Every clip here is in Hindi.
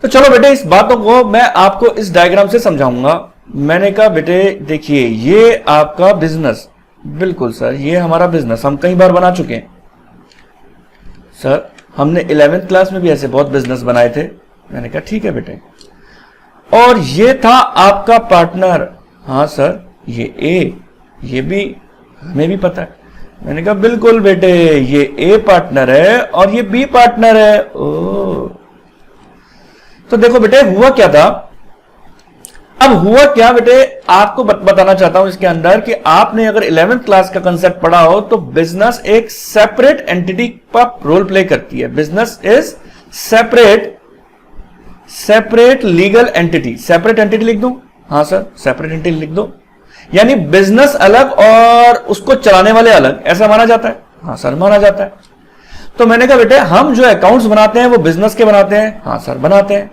तो चलो बेटे इस बातों को मैं आपको इस डायग्राम से समझाऊंगा। मैंने कहा बेटे देखिए ये आपका बिजनेस, बिल्कुल सर ये हमारा बिजनेस हम कई बार बना चुके हैं सर, हमने 11th क्लास में भी ऐसे बहुत बिजनेस बनाए थे। मैंने कहा ठीक है बेटे, और ये था आपका पार्टनर। हाँ सर ये ए, ये भी हमें भी पता है। मैंने कहा बिल्कुल बेटे ये ए पार्टनर है और ये बी पार्टनर है। ओ तो देखो बेटे हुआ क्या था, अब हुआ क्या बेटे आपको बताना चाहता हूं इसके अंदर कि आपने अगर 11th क्लास का कंसेप्ट पढ़ा हो तो बिजनेस एक सेपरेट एंटिटी का रोल प्ले करती है। Business is separate legal entity. Separate entity लिख दूं? हाँ सर सेपरेट एंटिटी लिख दो। यानी बिजनेस अलग और उसको चलाने वाले अलग, ऐसा माना जाता है? हाँ सर माना जाता है। तो मैंने कहा बेटे हम जो अकाउंट्स बनाते हैं वो बिजनेस के बनाते हैं? हाँ सर बनाते हैं।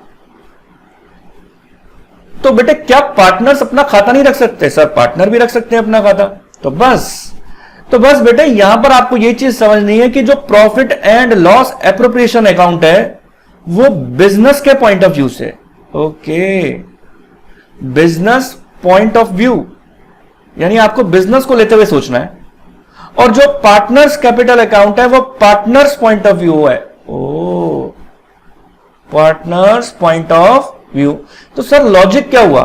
तो बेटे क्या पार्टनर्स अपना खाता नहीं रख सकते? सर पार्टनर भी रख सकते हैं अपना खाता। तो बस बेटे यहां पर आपको यह चीज समझनी है कि जो profit and loss appropriation account है वो बिजनेस के पॉइंट ऑफ व्यू से, okay business point of view, यानी आपको बिजनेस को लेते हुए सोचना है। और जो पार्टनर्स कैपिटल अकाउंट है वो पार्टनर्स पॉइंट ऑफ व्यू है। ओ पार्टनर्स पॉइंट ऑफ व्यू। तो सर लॉजिक क्या हुआ?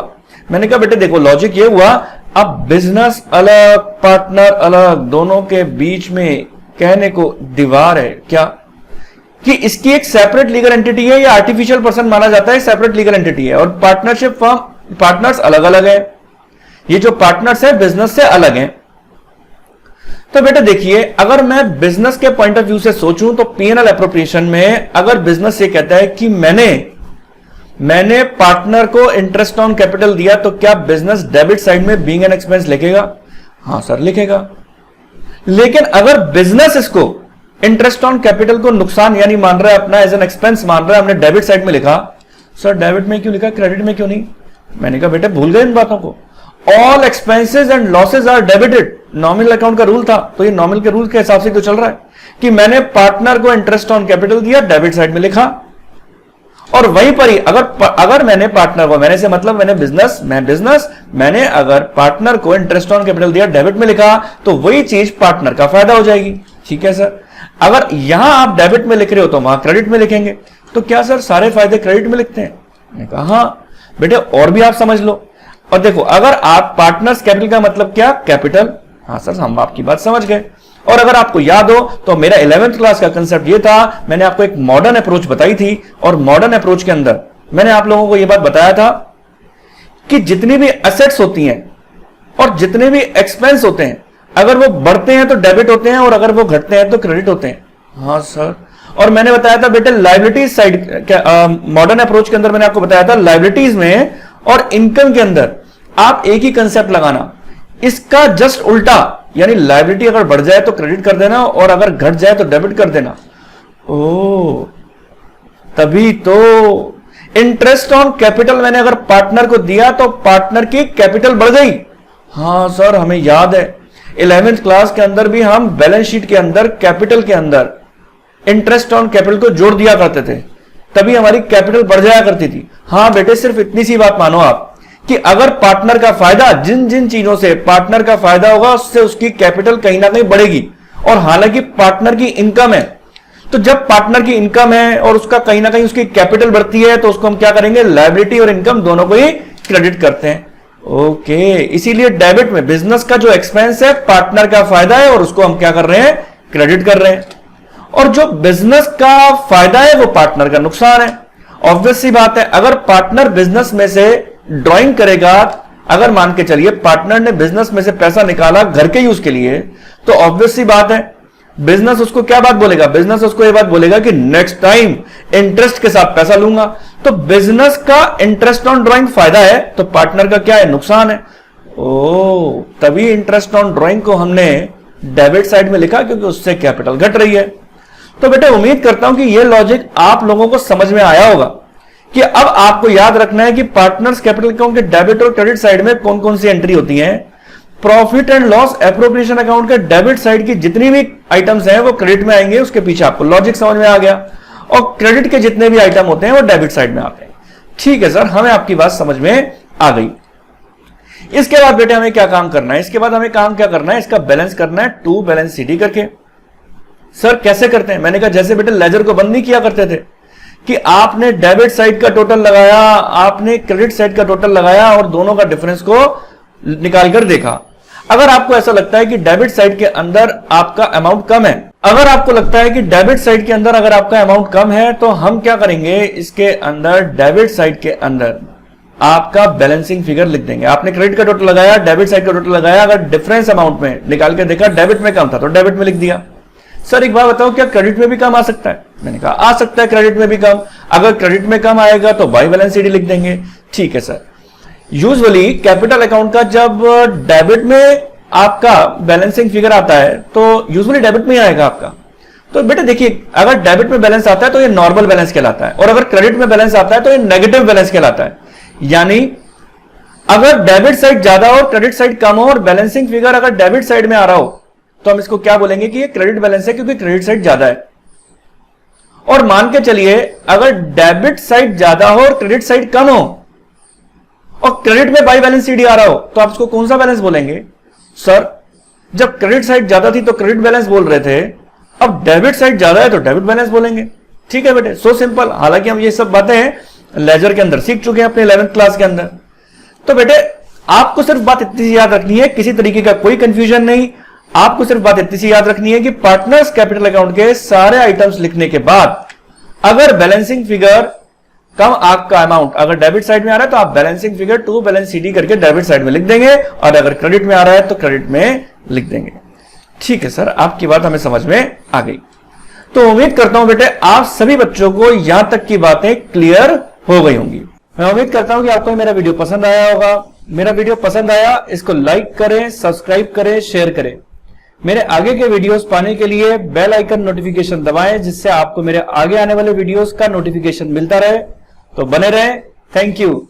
मैंने कहा बेटे देखो लॉजिक ये हुआ, अब बिजनेस अलग पार्टनर अलग, दोनों के बीच में कहने को दीवार है क्या कि इसकी एक सेपरेट लीगल एंटिटी है या आर्टिफिशियल पर्सन माना जाता है, सेपरेट लीगल एंटिटी है। और पार्टनरशिप फर्म पार्टनर्स अलग अलग है, ये जो पार्टनर्स है बिजनेस से अलग हैं। तो बेटे देखिए अगर मैं बिजनेस के पॉइंट ऑफ व्यू से सोचूं तो पीएनएल एप्रोप्रिएशन में अगर बिजनेस ये कहता है कि मैंने पार्टनर को इंटरेस्ट ऑन कैपिटल दिया तो क्या बिजनेस डेबिट साइड में बीइंग एन एक्सपेंस लिखेगा? हां सर लिखेगा। लेकिन अगर बिजनेस इसको इंटरेस्ट ऑन कैपिटल को नुकसान यानी मान रहा है, अपना एज एन एक्सपेंस मान रहा है, हमने डेबिट साइड में लिखा, सर डेबिट में क्यों लिखा क्रेडिट में क्यों नहीं? मैंने कहा बेटे भूल गए इन बातों को। All expenses and losses are debited, nominal account का रूल था, तो ये नॉमिनल के रूल के हिसाब से तो चल रहा है कि मैंने पार्टनर को इंटरेस्ट ऑन कैपिटल दिया, डेबिट साइड में लिखा। और वहीं पर ही अगर मैंने पार्टनर को, मैंने से मतलब मैंने अगर पार्टनर को इंटरेस्ट ऑन कैपिटल दिया, डेबिट में लिखा, तो वही चीज पार्टनर का फायदा हो जाएगी। ठीक है सर, अगर यहां आप डेबिट में लिख रहे हो तो वहां क्रेडिट में लिखेंगे। तो क्या सर सारे फायदे क्रेडिट में लिखते हैं? मैंने कहा हां बेटे, और भी आप समझ लो। और देखो अगर आप पार्टनर्स कैपिटल का मतलब क्या? कैपिटल। हाँ सर हम आपकी बात समझ गए। और अगर आपको याद हो तो मेरा 11th क्लास का कंसेप्ट ये था, मैंने आपको एक मॉडर्न अप्रोच बताई थी, और मॉडर्न अप्रोच के अंदर मैंने आप लोगों को यह बात बताया था कि जितनी भी एसेट्स होती हैं और जितने भी एक्सपेंस होते हैं, अगर वो बढ़ते हैं तो डेबिट होते हैं और अगर वो घटते हैं तो क्रेडिट होते हैं। हाँ सर। और मैंने बताया था बेटे लायबिलिटीज साइड, मॉडर्न अप्रोच के अंदर मैंने आपको बताया था लायबिलिटीज में और इनकम के अंदर आप एक ही कंसेप्ट लगाना, इसका जस्ट उल्टा, यानी लायबिलिटी अगर बढ़ जाए तो क्रेडिट कर देना और अगर घट जाए तो डेबिट कर देना। ओ तभी तो इंटरेस्ट ऑन कैपिटल मैंने अगर पार्टनर को दिया तो पार्टनर की कैपिटल बढ़ गई। हां सर हमें याद है 11th क्लास के अंदर भी हम बैलेंस शीट के अंदर कैपिटल के अंदर इंटरेस्ट ऑन कैपिटल को जोड़ दिया करते थे, तभी हमारी कैपिटल बढ़ जाया करती थी। हां बेटे सिर्फ इतनी सी बात मानो आप कि अगर पार्टनर का फायदा, जिन जिन चीजों से पार्टनर का फायदा होगा उससे उसकी कैपिटल कहीं ना कहीं बढ़ेगी। और हालांकि पार्टनर की इनकम है, तो जब पार्टनर की इनकम है और उसका कहीं ना कहीं उसकी कैपिटल बढ़ती है तो उसको हम क्या करेंगे? लायबिलिटी और इनकम दोनों को ही क्रेडिट करते हैं। ओके, इसीलिए डेबिट में बिजनेस का जो एक्सपेंस है पार्टनर का फायदा है और उसको हम क्या कर रहे हैं? क्रेडिट कर रहे हैं। और जो बिजनेस का फायदा है वो पार्टनर का नुकसान है। ऑब्वियस सी बात है, अगर पार्टनर बिजनेस में से ड्राइंग करेगा, अगर मान के चलिए पार्टनर ने बिजनेस में से पैसा निकाला घर के यूज के लिए, तो ऑब्वियस सी बात है बिजनेस उसको क्या बात बोलेगा? बिजनेस उसको ये बात बोलेगा कि नेक्स्ट टाइम इंटरेस्ट के साथ पैसा लूंगा। तो बिजनेस का इंटरेस्ट ऑन ड्राइंग फायदा है तो पार्टनर का क्या है? नुकसान है। ओ तभी इंटरेस्ट ऑन ड्राइंग को हमने डेबिट साइड में लिखा क्योंकि उससे कैपिटल घट रही है। तो बेटे उम्मीद करता हूं कि यह लॉजिक आप लोगों को समझ में आया होगा कि अब आपको याद रखना है कि पार्टनर्स कैपिटल अकाउंट के डेबिट और क्रेडिट साइड में कौन कौन सी एंट्री होती हैं। Profit and loss appropriation account के डेबिट साइड की जितनी भी आइटम्स हैं वो क्रेडिट में आएंगे, उसके पीछे आपको लॉजिक समझ में आ गया। और क्रेडिट के जितने भी आइटम होते हैं वो डेबिट साइड में आते हैं। ठीक है सर, हमें आपकी बात समझ में आ गई। इसके बाद बेटे हमें क्या काम करना है? इसके बाद हमें काम क्या करना है? इसका बैलेंस करना है टू बैलेंस सीडी करके। सर कैसे करते हैं? मैंने कहा जैसे बेटे लेजर को बंद नहीं किया करते थे कि आपने डेबिट साइड का टोटल लगाया, आपने क्रेडिट साइड का टोटल लगाया और दोनों का डिफरेंस को निकाल कर देखा। अगर आपको ऐसा लगता है कि डेबिट साइड के अंदर आपका अमाउंट कम है, अगर आपको लगता है कि डेबिट साइड के अंदर अगर आपका अमाउंट कम है, तो हम क्या करेंगे, इसके अंदर डेबिट साइड के अंदर आपका बैलेंसिंग फिगर लिख देंगे। आपने क्रेडिट का टोटल लगाया, डेबिट साइड का टोटल लगाया, अगर डिफरेंस अमाउंट में निकाल के देखा डेबिट में कम था तो डेबिट में लिख दिया। सर एक बात बताओ, क्या क्रेडिट में भी कम आ सकता है? मैंने कहा आ सकता है क्रेडिट में भी कम। अगर क्रेडिट में कम आएगा तो बाय बैलेंस सीडी लिख देंगे। ठीक है सर, यूजुअली कैपिटल अकाउंट का जब डेबिट में आपका बैलेंसिंग फिगर आता है तो यूजुअली डेबिट में ही आएगा आपका। तो बेटे देखिए, अगर डेबिट में बैलेंस आता है तो ये नॉर्मल बैलेंस कहलाता है, और अगर क्रेडिट में बैलेंस आता है तो ये नेगेटिव बैलेंस कहलाता है। यानी अगर डेबिट साइड ज्यादा हो और क्रेडिट साइड कम हो और बैलेंसिंग फिगर अगर डेबिट साइड में आ रहा हो तो हम इसको क्या बोलेंगे कि ये क्रेडिट बैलेंस है, क्योंकि क्रेडिट साइड ज्यादा है। और मान के चलिए अगर डेबिट साइड ज्यादा हो और क्रेडिट साइड कम हो और क्रेडिट में बाई बैलेंस सीडी आ रहा हो तो आप इसको कौन सा बैलेंस बोलेंगे? सर जब क्रेडिट साइड ज्यादा थी तो क्रेडिट बैलेंस बोल रहे थे, अब डेबिट साइड ज्यादा है तो डेबिट बैलेंस बोलेंगे। ठीक है बेटे, सो सिंपल। हालांकि हम ये सब बातें लेजर के अंदर सीख चुके हैं अपने 11th क्लास के अंदर। तो बेटे आपको सिर्फ बात इतनी सी याद रखनी है, किसी तरीके का कोई कंफ्यूजन नहीं। आपको सिर्फ बात इतनी सी याद रखनी है कि पार्टनर्स कैपिटल अकाउंट के सारे आइटम्स लिखने के बाद अगर बैलेंसिंग फिगर कम आपका अमाउंट अगर डेबिट साइड में आ रहा है तो आप balancing figure to balance CD करके डेबिट साइड में लिख देंगे, और अगर क्रेडिट में आ रहा है तो क्रेडिट में लिख देंगे। ठीक है सर, आपकी बात हमें समझ में आ गई। तो उम्मीद करता हूं बेटे आप सभी बच्चों को यहां तक की बातें क्लियर हो गई होंगी। मैं उम्मीद करता हूं कि आपको मेरा वीडियो पसंद आया होगा। मेरा वीडियो पसंद आया, इसको लाइक करें, सब्सक्राइब करें, शेयर करें। मेरे आगे के वीडियोस पाने के लिए बेल आइकन नोटिफिकेशन दबाएं, जिससे आपको मेरे आगे आने वाले वीडियोस का नोटिफिकेशन मिलता रहे। तो बने रहें। Thank you.